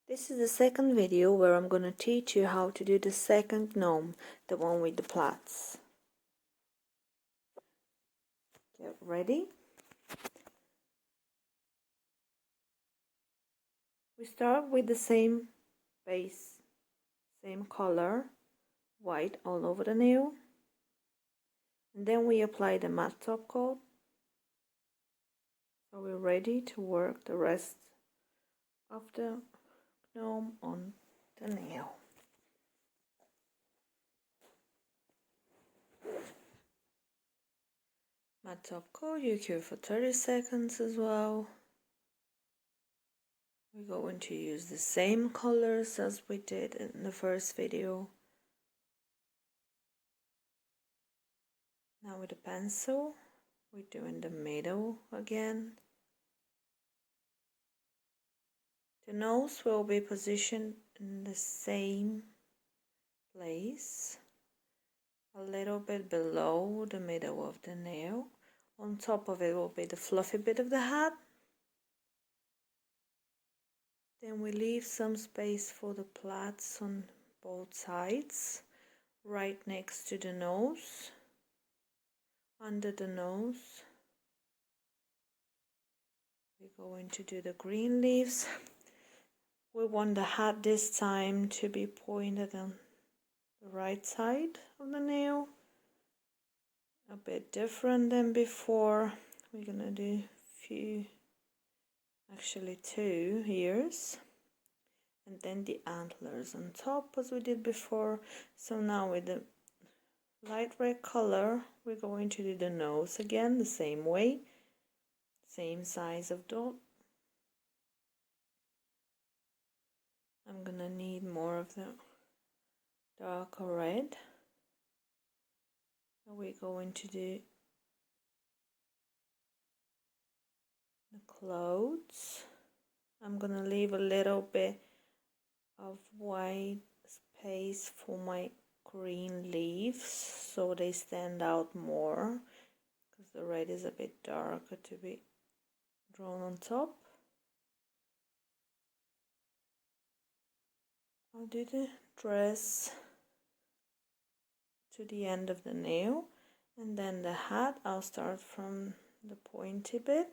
This is the second video where I'm going to teach you how to do the second gnome, the one with the plaits. Get ready. We start with the same base, same color, white all over the nail. And then we apply the matte top coat. So we're ready to work the rest of the gnome on the nail. Matte top coat, you cure for 30 seconds as well. We're going to use the same colors as we did in the first video. Now with the pencil, we're doing the middle again. The nose will be positioned in the same place, a little bit below the middle of the nail. On top of it will be the fluffy bit of the hat. Then we leave some space for the plaits on both sides, right next to the nose, under the nose. We're going to do the green leaves. We want the hat this time to be pointed on the right side of the nail. A bit different than before. We're gonna do two ears, and then the antlers on top as we did before. So now with the light red color, we're going to do the nose again the same way, same size of dot. I'm gonna need more of the darker red. We're going to do the clothes. I'm gonna leave a little bit of white space for my green leaves so they stand out more, because the red is a bit darker to be drawn on top. I'll do the dress to the end of the nail, and then the hat I'll start from the pointy bit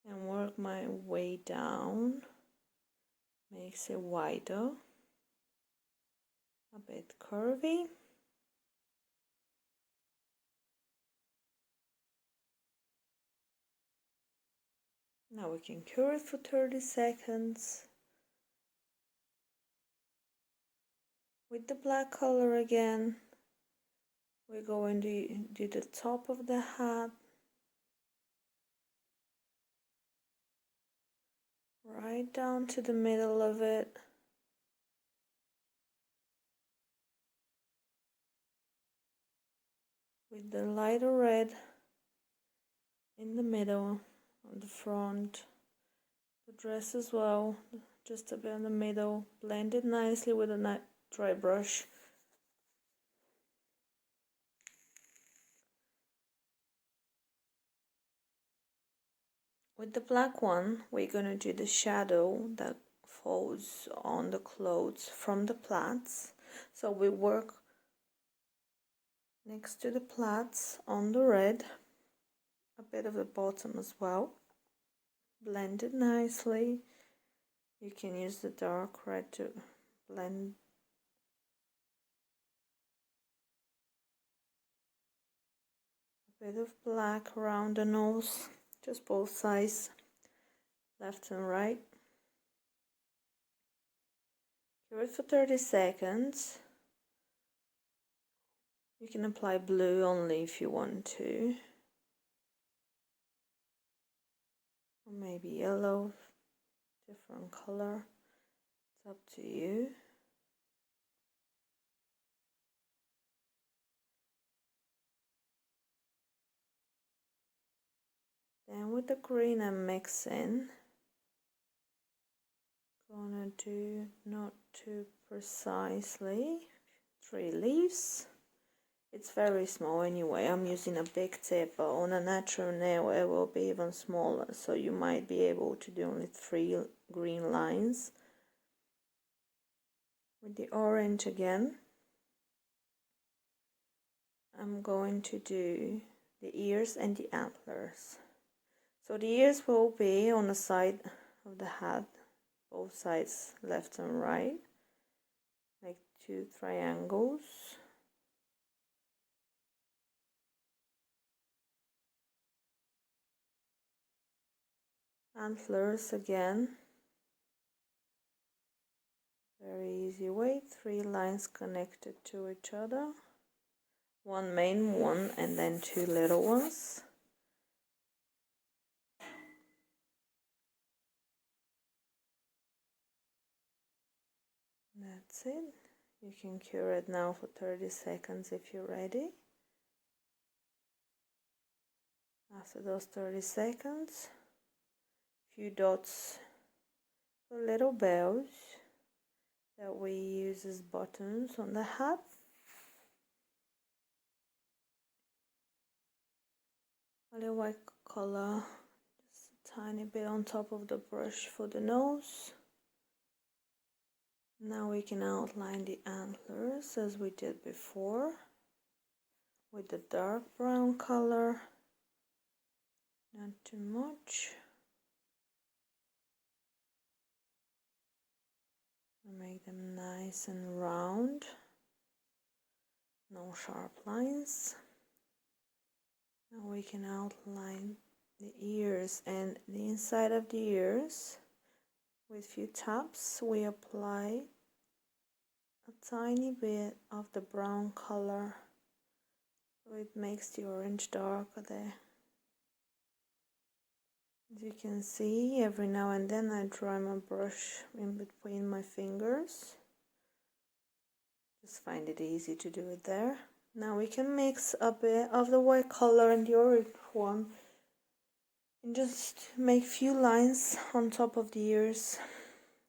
and work my way down, makes it wider, a bit curvy. Now we can cure it for 30 seconds. With the black color again, we're going to do the top of the hat, right down to the middle of it. With the lighter red in the middle, on the front, the dress as well, just a bit in the middle, blend it nicely with a dry brush. With the black one, we're going to do the shadow that falls on the clothes from the plaits. So we work next to the plaits on the red, a bit of the bottom as well. Blend it nicely. You can use the dark red to blend a bit of black around the nose, just both sides, left and right. Cure it for 30 seconds. You can apply blue only if you want to, or maybe yellow, different color, it's up to you. Then with the green I'm mixing, gonna do not too precisely 3 leaves. It's very small anyway. I'm using a big tip, but on a natural nail it will be even smaller, so you might be able to do only 3 green lines. With the orange again, I'm going to do the ears and the antlers. So the ears will be on the side of the hat, both sides, left and right, like 2 triangles. Antlers again, very easy way, 3 lines connected to each other, 1 main one and then 2 little ones. That's it. You can cure it now for 30 seconds if you're ready. After those 30 seconds, few dots for little bells that we use as buttons on the hat. A little white color, just a tiny bit on top of the brush for the nose. Now we can outline the antlers as we did before with the dark brown color, not too much. Make them nice and round, no sharp lines. Now we can outline the ears and the inside of the ears. With few taps we apply a tiny bit of the brown color, so it makes the orange darker there. As you can see, every now and then I dry my brush in between my fingers. Just find it easy to do it there. Now we can mix a bit of the white color and the orange one and just make few lines on top of the ears.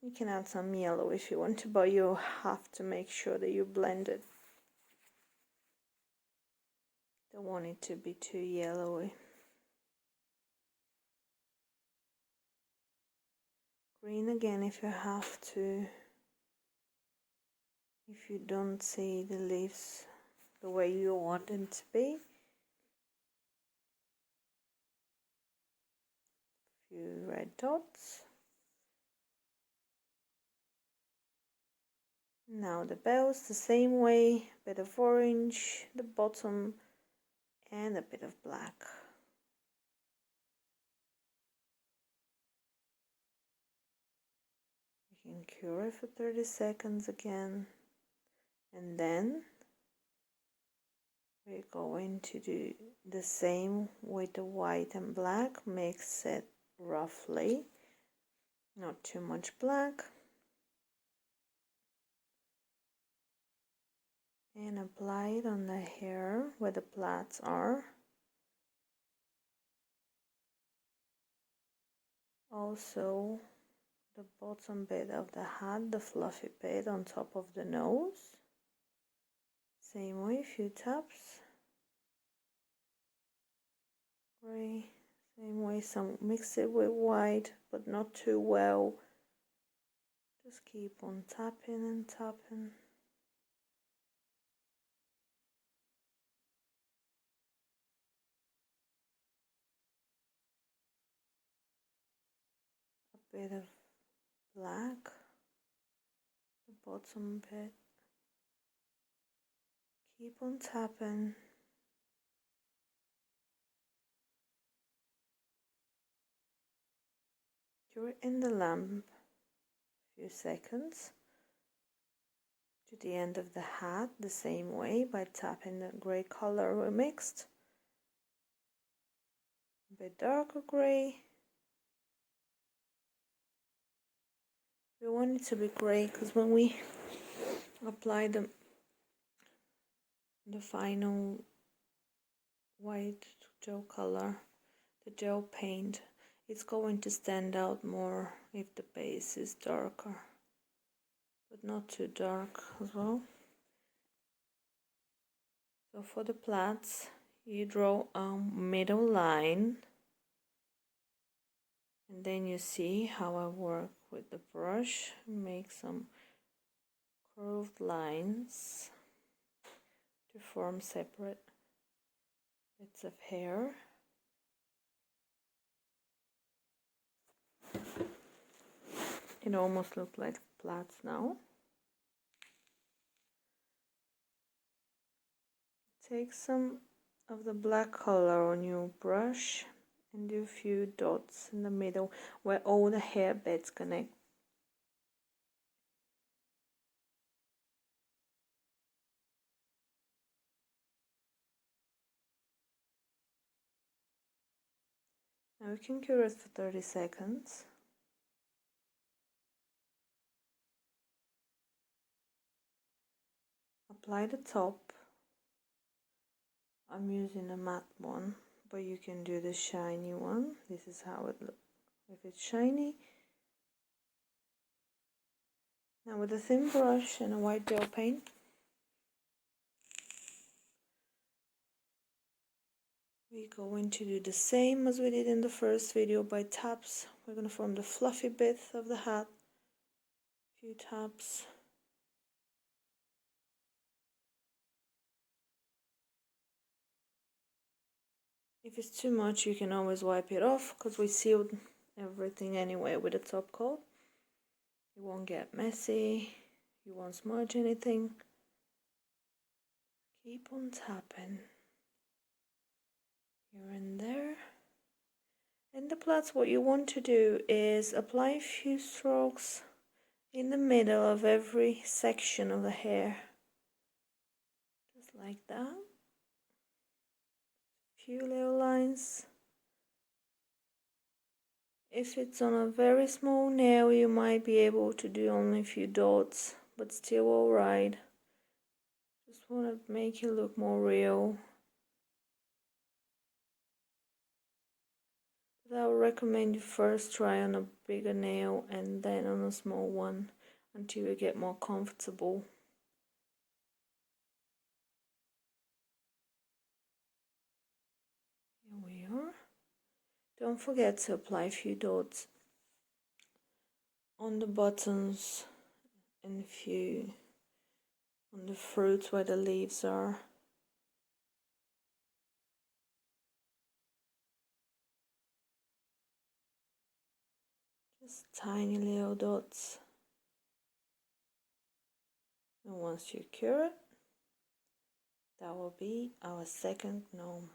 You can add some yellow if you want to, but you have to make sure that you blend it. Don't want it to be too yellowy. Green again if you have to. If you don't see the leaves the way you want them to be. Few red dots. Now the bells the same way, bit of orange, the bottom, and a bit of black. You can cure it for 30 seconds again, and then we're going to do the same with the white and black. Mix it roughly, not too much black, and apply it on the hair where the plaits are. Also the bottom bit of the hat, the fluffy bit on top of the nose. Same way, few taps. Gray. Same way, some mix it with white, but not too well. Just keep on tapping and tapping. A bit of black, the bottom bit. Keep on tapping. You're in the lamp a few seconds. To the end of the hat the same way by tapping the grey color we mixed. A bit darker grey. We want it to be grey because when we apply the final white gel color, the gel paint, it's going to stand out more if the base is darker, but not too dark as well. So for the plaits, you draw a middle line, and then you see how I work with the brush, make some curved lines to form separate bits of hair. It almost looks like plaits now. Take some of the black color on your brush and do a few dots in the middle where all the hair bits connect. Now we can cure it for 30 seconds. Apply the top. I'm using a matte one, but you can do the shiny one. This is how it looks if it's shiny. Now with a thin brush and a white gel paint, we're going to do the same as we did in the first video by taps. We're going to form the fluffy bit of the hat. A few taps. If it's too much, you can always wipe it off because we sealed everything anyway with a top coat. It won't get messy. You won't smudge anything. Keep on tapping here and there. In the plaits, what you want to do is apply a few strokes in the middle of every section of the hair. Just like that. Few little lines. If it's on a very small nail, you might be able to do only a few dots, but still alright. Just want to make it look more real. But I would recommend you first try on a bigger nail and then on a small one until you get more comfortable. Here we are. Don't forget to apply a few dots on the buttons and a few on the fruits where the leaves are. Just tiny little dots. And once you cure it, that will be our second gnome.